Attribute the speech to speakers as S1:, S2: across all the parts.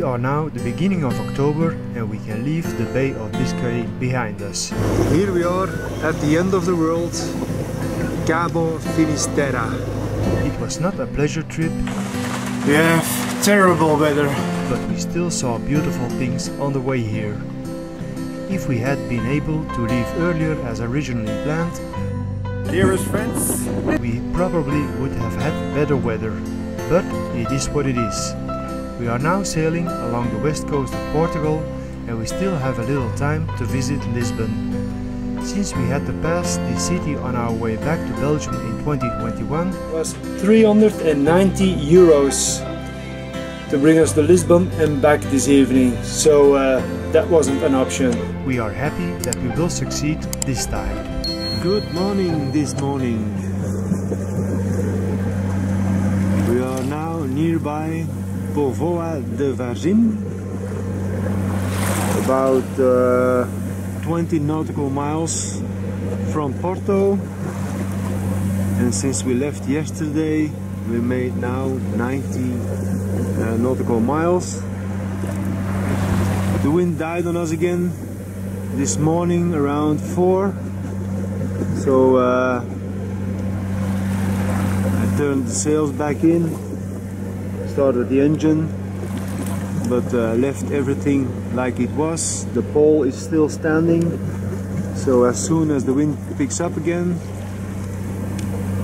S1: We are now the beginning of October and we can leave the Bay of Biscay behind us. Here we are at the end of the world, Cabo Finisterre. It was not a pleasure trip.
S2: We have terrible weather.
S1: But we still saw beautiful things on the way here. If we had been able to leave earlier as originally planned,
S2: Dearest friends,
S1: we probably would have had better weather. But it is what it is. We are now sailing along the west coast of Portugal and we still have a little time to visit Lisbon. Since we had to pass the city on our way back to Belgium in 2021,
S2: it was 390 euros to bring us to Lisbon and back this evening, so that wasn't an option.
S1: We are happy that we will succeed this time.
S3: Good morning this morning. We are now nearby Póvoa de Varzim, about 20 nautical miles from Porto, and since we left yesterday we made now 90 nautical miles. The wind died on us again this morning around 4, so I turned the sails back in, started the engine, but left everything like it was. The pole is still standing, so as soon as the wind picks up again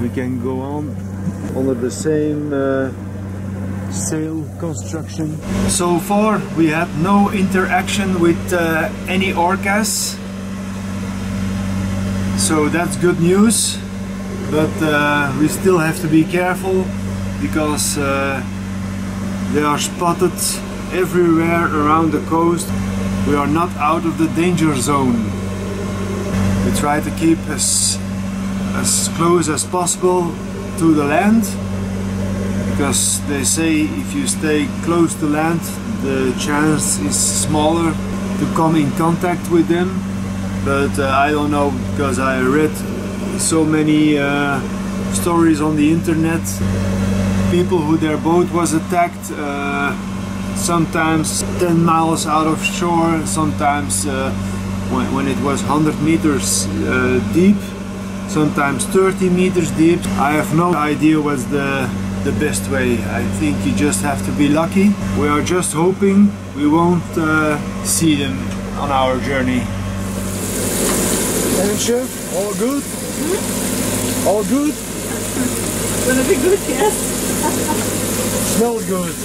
S3: we can go on under the same sail construction.
S2: So far we had no interaction with any orcas, so that's good news, but we still have to be careful because they are spotted everywhere around the coast. We are not out of the danger zone. We try to keep as close as possible to the land, because they say if you stay close to land the chance is smaller to come in contact with them, but I don't know, because I read so many stories on the internet, people who their boat was attacked sometimes 10 miles out of shore, sometimes when it was 100 meters deep, sometimes 30 meters deep. I have no idea what's the best way. I think you just have to be lucky. We are just hoping we won't see them on our journey. And chef, all good? All good?
S4: Gonna be good, yes.
S2: Smells good.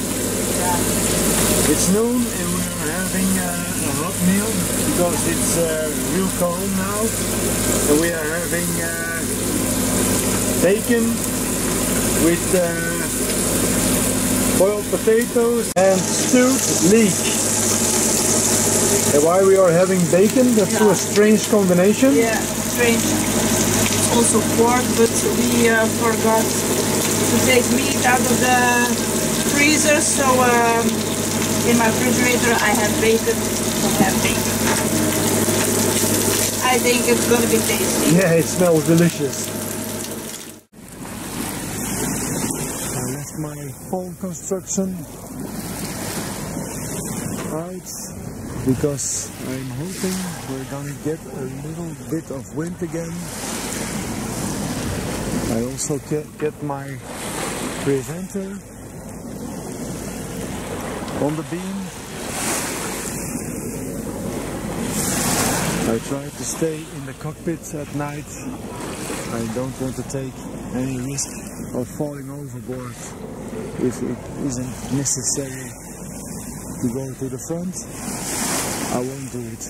S4: Yeah.
S2: It's noon and we're having a hot meal because it's real cold now. And we are having bacon with boiled potatoes and stewed leek. And why we are having bacon? That's a strange combination.
S4: Yeah, strange. Also pork, but we forgot to take meat out of the freezer, so in my refrigerator I have bacon. I think it's gonna be tasty.
S2: Yeah, it smells delicious.
S3: I left my pole construction right because I'm hoping we're gonna get a little bit of wind again. I also get my preventer on the beam. I try to stay in the cockpit at night. I don't want to take any risk of falling overboard if it isn't necessary to go to the front. I won't do it.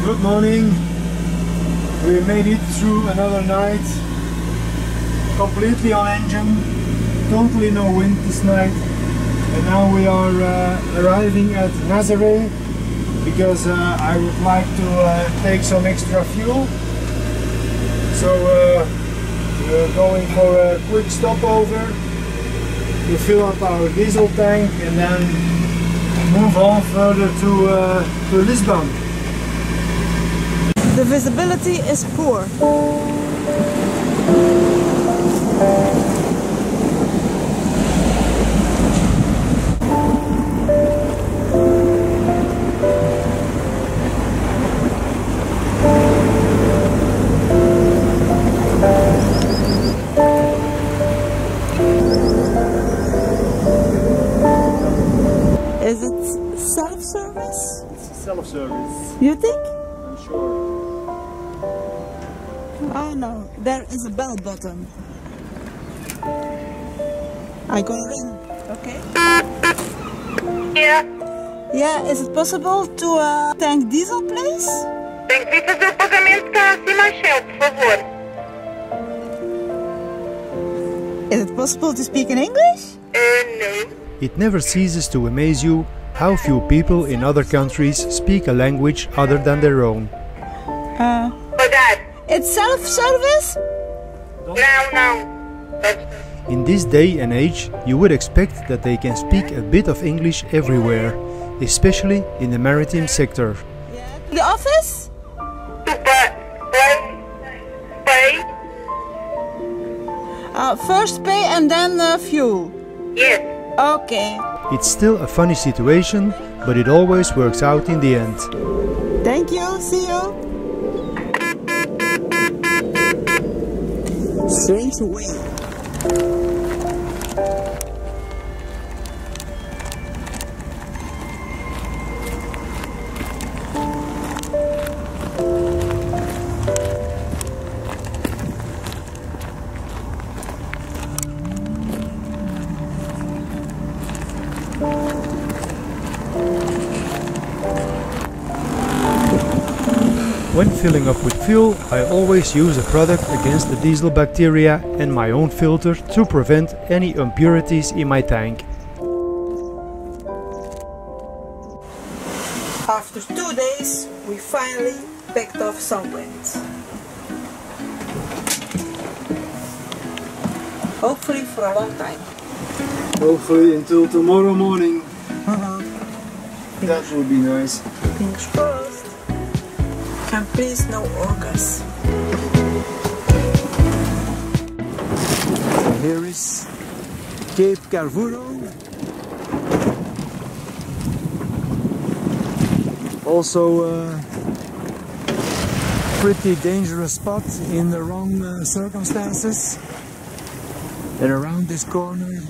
S2: Good morning. We made it through another night, completely on engine, totally no wind this night, and now we are arriving at Nazaré because I would like to take some extra fuel. So we're going for a quick stopover to fill up our diesel tank and then move on further to Lisbon.
S4: The visibility is poor. Is it self-service?
S2: It's self-service.
S4: You think?
S2: I'm sure.
S4: Oh no, there is a bell button. I gonna ring, okay?
S5: Yeah.
S4: Yeah, is it possible to tank diesel, please?
S5: Tem que vir fazer o pagamento cá acima a Shell, por favor.
S4: Is it possible to speak in English?
S5: No.
S1: It never ceases to amaze you how few people in other countries speak a language other than their own.
S5: For that.
S4: It's self-service?
S5: No.
S1: In this day and age, you would expect that they can speak a bit of English everywhere, especially in the maritime sector.
S4: The office?
S5: To pay?
S4: First pay and then fuel.
S5: Yes.
S4: Okay.
S1: It's still a funny situation, but it always works out in the end.
S4: Thank you. See you. Strange way.
S1: When filling up with fuel, I always use a product against the diesel bacteria and my own filter to prevent any impurities in my tank.
S4: After 2 days, we finally picked off some wind. Hopefully for a long time.
S2: Hopefully until tomorrow morning. That would be nice.
S4: Fingers crossed. And please no orcas.
S3: Here is Cape Carvuro. Also a pretty dangerous spot in the wrong circumstances. And around this corner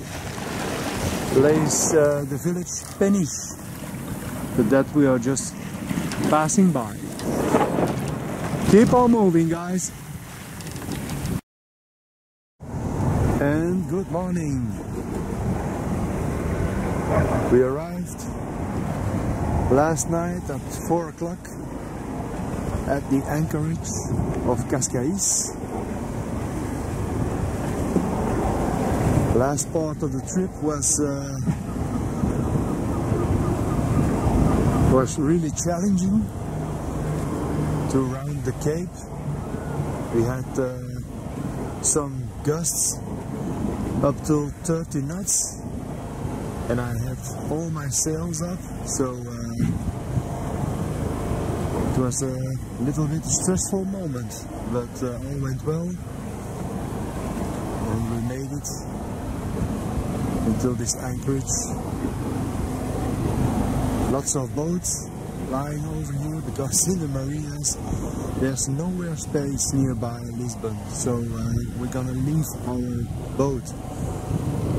S3: lays the village Peniche, but that we are just passing by. Keep on moving, guys. And good morning. We arrived last night at 4 o'clock at the anchorage of Cascais. Last part of the trip was really challenging to round the cape. We had some gusts up to 30 knots and I had all my sails up, so it was a little bit stressful moment, but all went well and we made it until this anchorage. Lots of boats lying over here because in the marinas there's nowhere space nearby Lisbon, so we're gonna leave our boat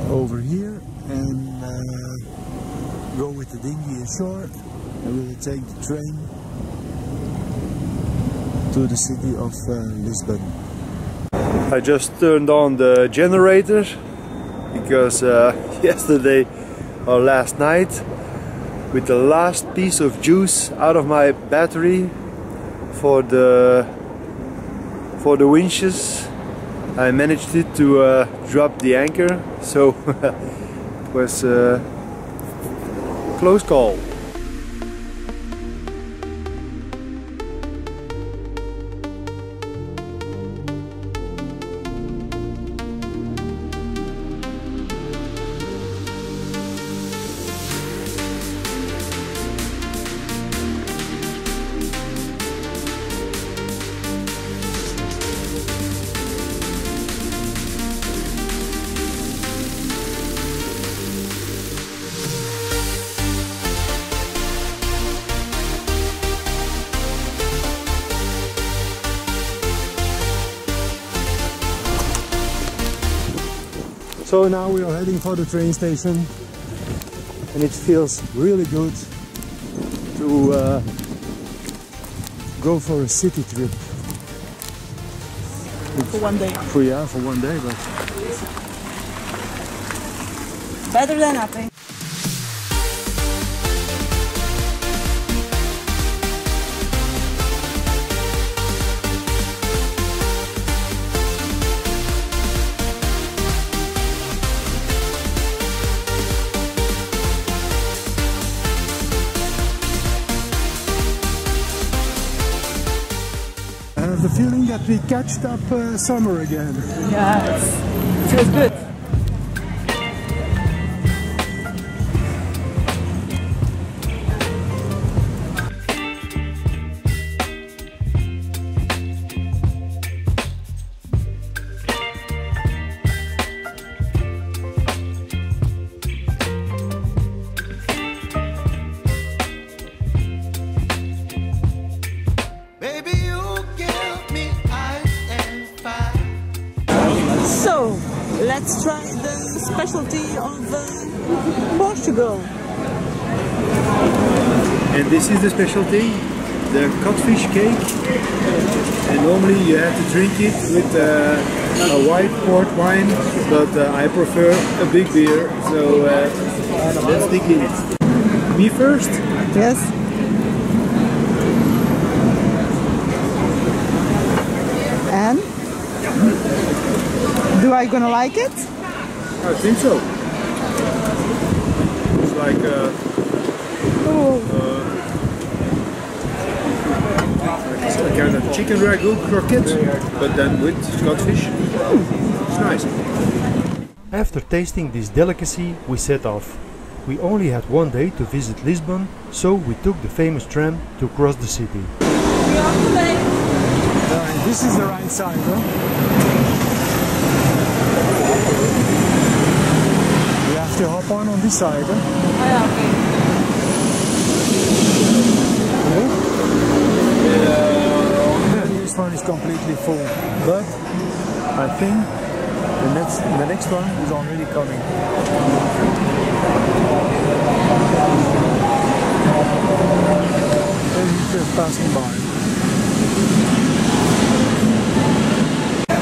S3: over here and go with the dinghy ashore, and we will take the train to the city of Lisbon.
S2: I just turned on the generator because yesterday or last night, with the last piece of juice out of my battery for the winches, I managed it to drop the anchor, so it was a close call.
S3: So now we are heading for the train station, and it feels really good to go for a city trip.
S4: For one day.
S3: For one day, but
S4: Better than nothing.
S3: I have the feeling that we catched up summer again.
S4: Yes, it feels good. So, let's try the specialty of Portugal.
S2: And this is the specialty, the codfish cake. And normally you have to drink it with a white port wine, but I prefer a big beer, so let's dig in it. Me first?
S4: Yes. And? Do I gonna like it?
S2: I think so. It's like it's a kind of chicken ragu croquette, but then with codfish. It's nice.
S1: After tasting this delicacy, we set off. We only had one day to visit Lisbon, so we took the famous tram to cross the city.
S3: This is the right side, huh? We have to hop on this side, huh? This one is completely full, but I think the next one is already coming. And he's just passing by.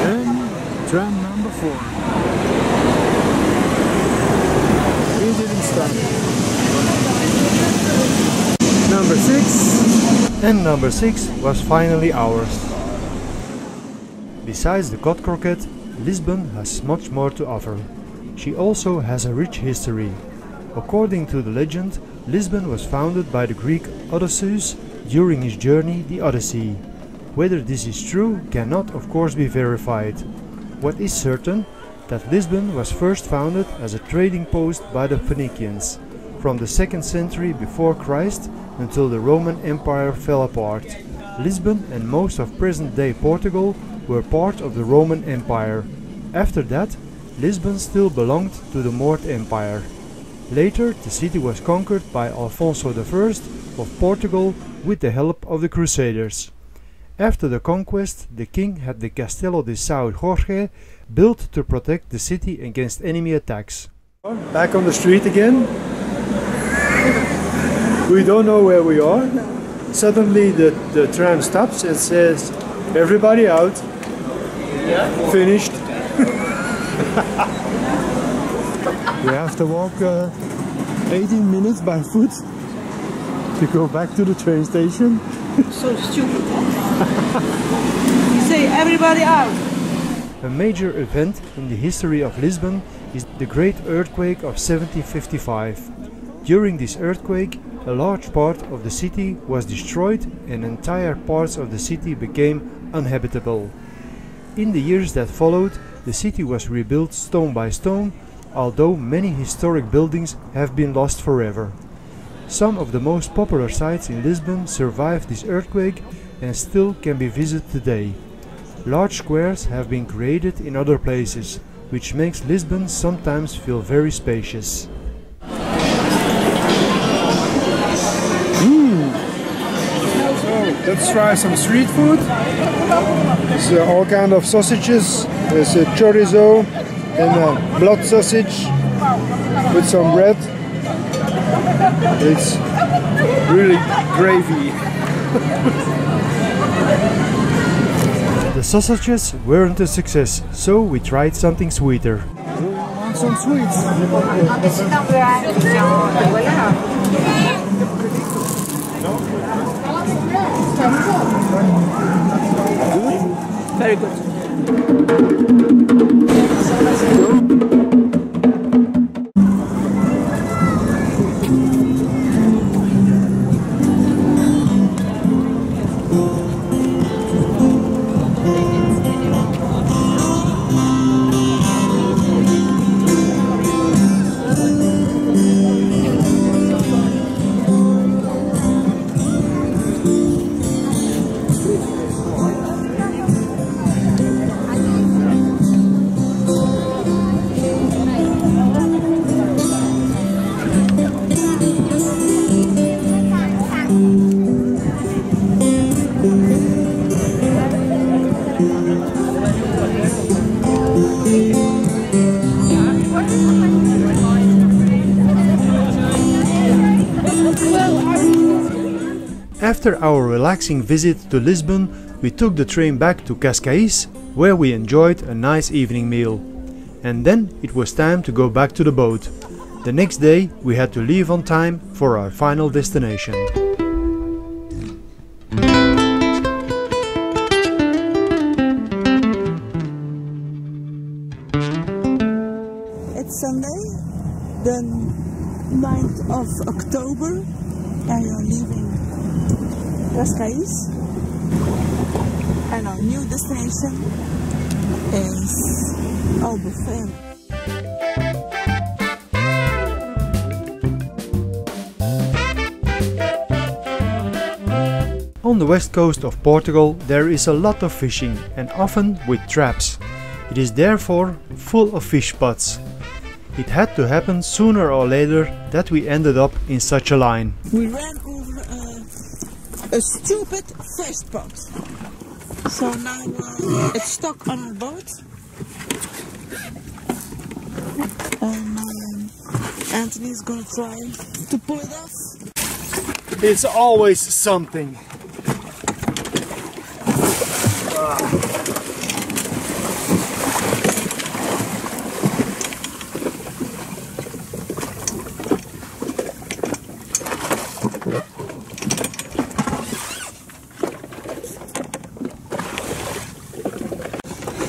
S3: And tram number 4. We didn't stop. Number 6.
S1: And number 6 was finally ours. Besides the cod croquette, Lisbon has much more to offer. She also has a rich history. According to the legend, Lisbon was founded by the Greek Odysseus during his journey the Odyssey. Whether this is true cannot of course be verified. What is certain, that Lisbon was first founded as a trading post by the Phoenicians from the 2nd century before Christ until the Roman Empire fell apart. Lisbon and most of present-day Portugal were part of the Roman Empire. After that, Lisbon still belonged to the Moorish Empire. Later, the city was conquered by Alfonso I of Portugal with the help of the Crusaders. After the conquest, the king had the Castelo de São Jorge built to protect the city against enemy attacks.
S2: Back on the street again. We don't know where we are. Suddenly the tram stops and says, "Everybody out." Finished.
S3: We have to walk 18 minutes by foot to go back to the train station.
S4: So stupid. You say everybody out.
S1: A major event in the history of Lisbon is the Great Earthquake of 1755. During this earthquake, a large part of the city was destroyed and entire parts of the city became uninhabitable. In the years that followed, the city was rebuilt stone by stone, although many historic buildings have been lost forever. Some of the most popular sites in Lisbon survived this earthquake and still can be visited today. Large squares have been created in other places, which makes Lisbon sometimes feel very spacious.
S2: So let's try some street food. There's all kind of sausages. There's chorizo, and blood sausage with some bread. It's really gravy.
S1: The sausages weren't a success, so we tried something sweeter.
S2: Want some sweets?
S4: Very good.
S1: After our relaxing visit to Lisbon, we took the train back to Cascais, where we enjoyed a nice evening meal. And then it was time to go back to the boat. The next day we had to leave on time for our final destination.
S4: It's Sunday, the 9th of October, and we are leaving Cascais, and our new destination is Albufeira.
S1: On the west coast of Portugal there is a lot of fishing, and often with traps. It is therefore full of fish spots. It had to happen sooner or later that we ended up in such a line.
S4: We ran over a stupid fish spot. So now it's stuck on our boat. And Anthony's gonna try to pull it off.
S2: It's always something.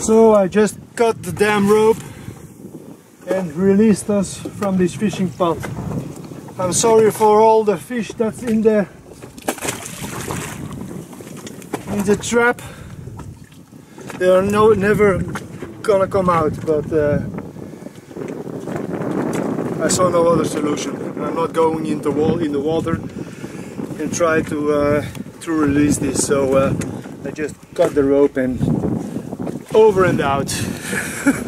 S2: So I just cut the damn rope and released us from this fishing pot. I'm sorry for all the fish that's in the trap. They are never gonna come out, but I saw no other solution. I'm not going in the water and try to release this. So I just cut the rope and over and out.
S4: And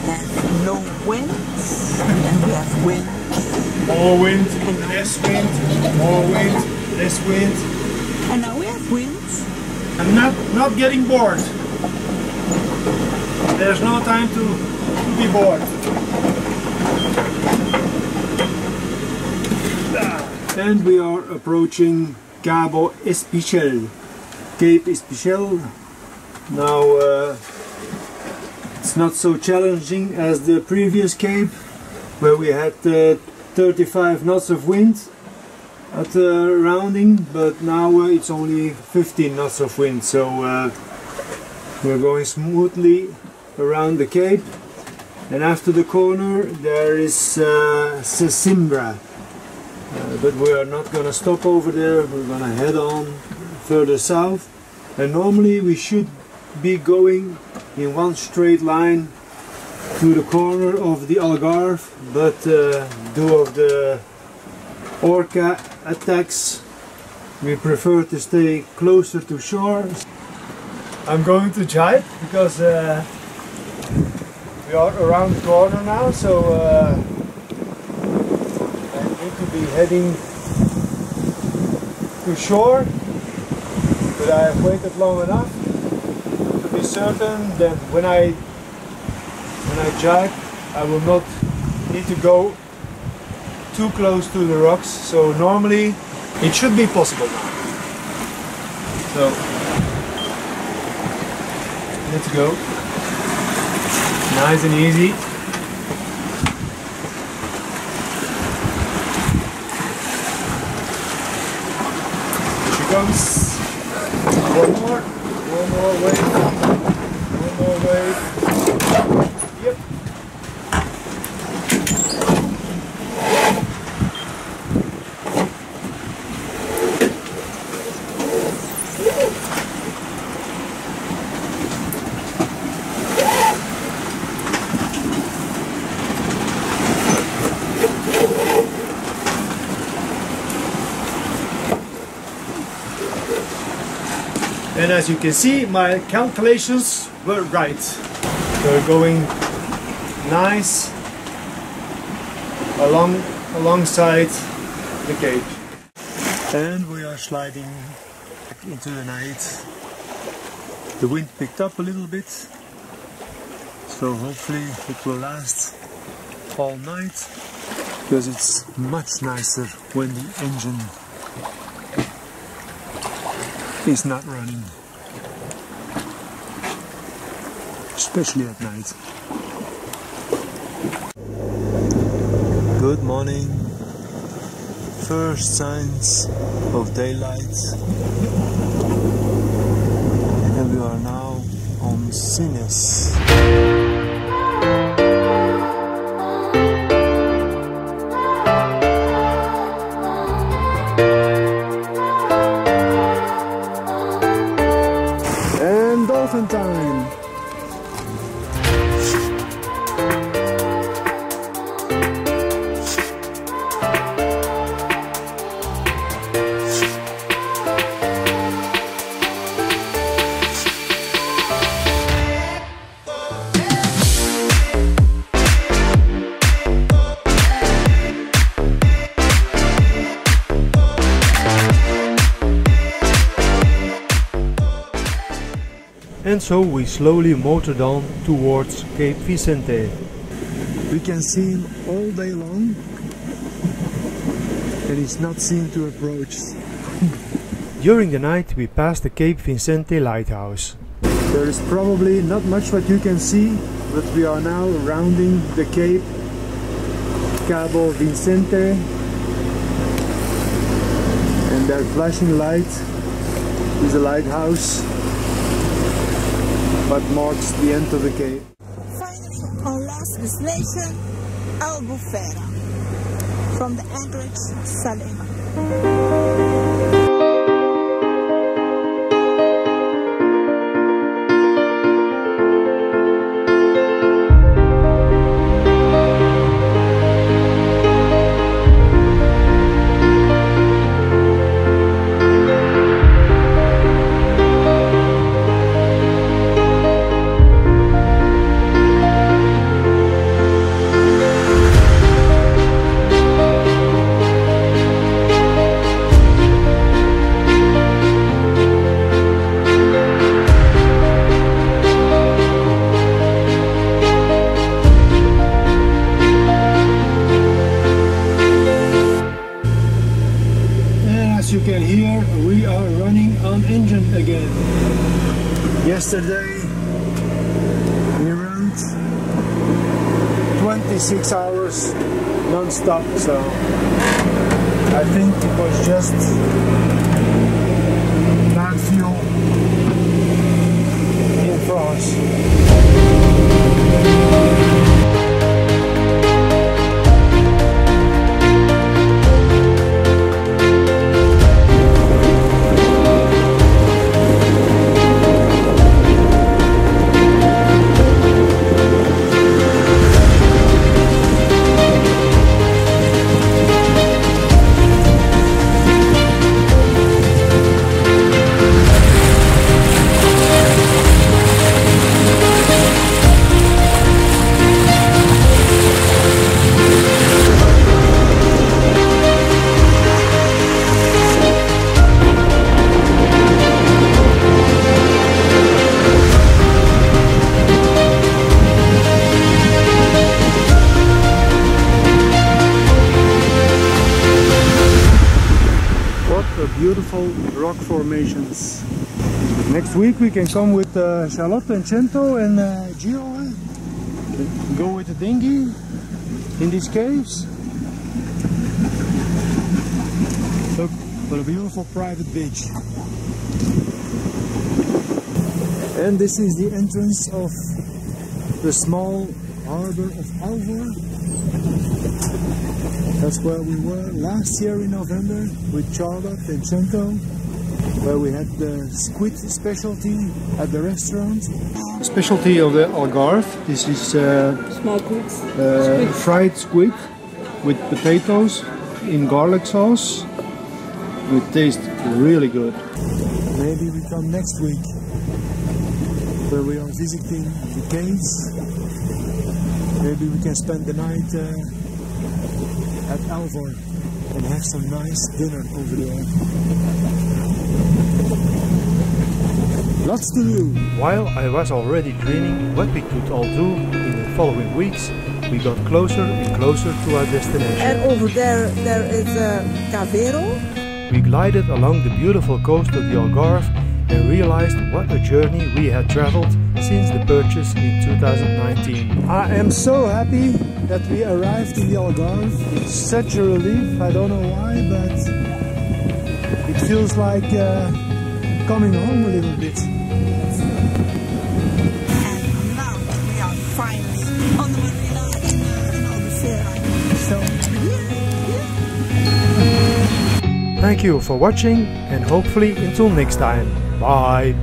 S4: we have no wind, and we have wind.
S2: More wind, less wind, more wind, less wind.
S4: And now we have wind.
S2: I'm not getting bored. There's no time to be bored. And we are approaching Cabo Espichel, Cape Espichel. Now it's not so challenging as the previous cape, where we had 35 knots of wind at the rounding, but now it's only 15 knots of wind, so we're going smoothly around the cape. And after the corner there is Sesimbra, but we are not gonna stop over there. We're gonna head on further south, and normally we should be going in one straight line to the corner of the Algarve, but due of the orca attacks we prefer to stay closer to shore. I'm going to jibe because we are around the corner now, so I need to be heading to shore, but I have waited long enough to be certain that when I when I jibe, I will not need to go too close to the rocks, so normally it should be possible now. So let's go. Nice and easy. Here she comes. One more wave. One more wave. Yep. And as you can see, my calculations were right. We're going nice alongside the cape. And we are sliding into the night. The wind picked up a little bit, so hopefully it will last all night, because it's much nicer when the engine is not running, especially at night. Good morning. First signs of daylight, and we are now on Sines. And dolphin time!
S1: And so we slowly motored on towards Cape Vicente.
S2: We can see him all day long, and he's not seen to approach.
S1: During the night we passed the Cape Vicente lighthouse.
S2: There is probably not much what you can see, but we are now rounding the cape, Cabo Vicente, and that flashing light is a lighthouse, but marks the end of the cape.
S4: Finally, our last destination, Albufeira, from the anchorage Salema.
S2: As you can hear, we are running on engine again. Yesterday we ran 26 hours non-stop, so I think it was just bad fuel in France.
S3: beautiful rock formations. Next week we can come with Charlotte and Cento and Gio. Go with the dinghy in these caves. Look, what a beautiful private beach. And this is the entrance of the small harbor of Algarve. That's where we were last year in November with Charlotte and Cento, where we had the squid specialty at the restaurant. Specialty of the Algarve. This is
S4: Small squid.
S3: fried squid with potatoes in garlic sauce. It tastes really good. Maybe we come next week, where we are visiting the caves. Maybe we can spend the night at Algarve and have some nice dinner over there. Lots to do.
S1: While I was already dreaming what we could all do in the following weeks, we got closer and closer to our destination.
S4: And over there is Cavero.
S1: We glided along the beautiful coast of the Algarve and realized what a journey we had traveled since the purchase in 2019.
S3: I am so happy that we arrived in the Algarve. It's such a relief, I don't know why, but it feels like coming home a little bit.
S4: And now we are finally on the marina in Albufeira. So,
S1: Thank you for watching and hopefully until next time. Bye!